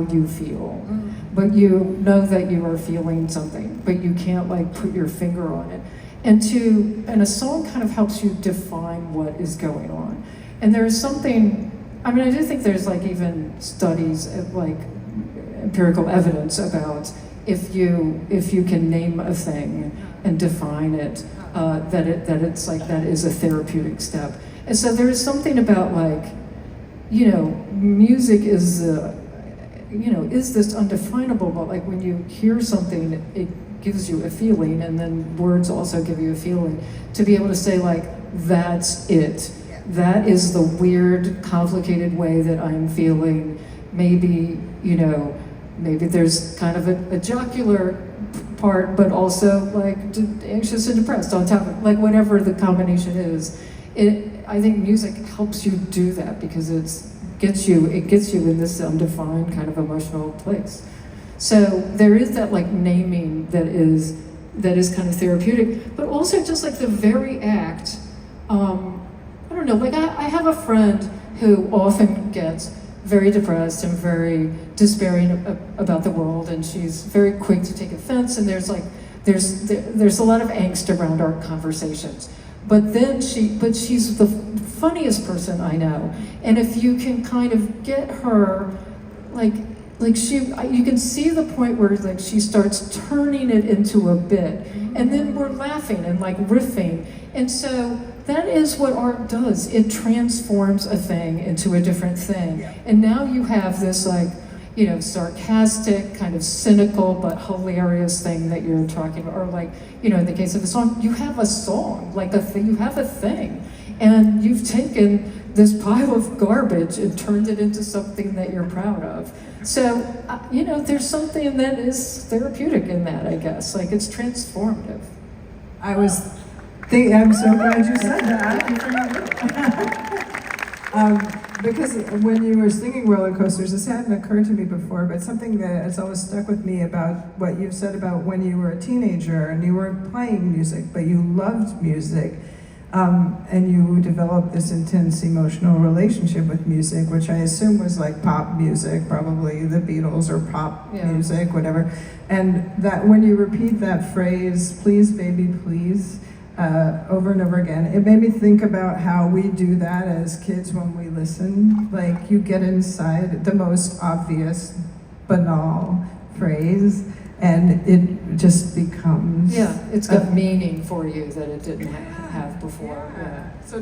you feel, but you know that you are feeling something, but you can't like put your finger on it. And a song kind of helps you define what is going on. And there's something, I mean, I do think there's like even studies of like empirical evidence about if you can name a thing and define it, that it's like that is a therapeutic step. And so there is something about like, you know, music is is this undefinable, but like when you hear something, it gives you a feeling, and then words also give you a feeling. To be able to say like, that's it. That is the weird, complicated way that I'm feeling. Maybe, you know, maybe there's kind of a jocular part, but also like anxious and depressed on top of, like whatever the combination is. I think music helps you do that because it gets you in this undefined kind of emotional place. So there is that like naming that is kind of therapeutic, but also just like the very act. I don't know, like I have a friend who often gets very depressed and very despairing about the world, and she's very quick to take offense, and there's a lot of angst around our conversations. But then she's the funniest person I know, and if you can kind of get her, you can see the point where like she starts turning it into a bit, and then we're laughing and like riffing, and so that is what art does. It transforms a thing into a different thing, and now you have this like, you know, sarcastic, kind of cynical but hilarious thing that you're talking about, or like, you know, in the case of a song, you have a song, like you have a thing, and you've taken this pile of garbage and turned it into something that you're proud of. So, you know, there's something that is therapeutic in that, I guess. Like, it's transformative. I'm so glad you said that. Because when you were singing Rollercoasters, this hadn't occurred to me before, but something that has always stuck with me about what you've said about when you were a teenager and you weren't playing music, but you loved music. And you developed this intense emotional relationship with music, which I assume was like pop music, probably the Beatles or pop music, whatever. And that when you repeat that phrase, please baby, please, over and over again, it made me think about how we do that as kids when we listen. Like you get inside the most obvious, banal phrase, and it just becomes... Yeah, it's got meaning for you that it didn't have before. Yeah. So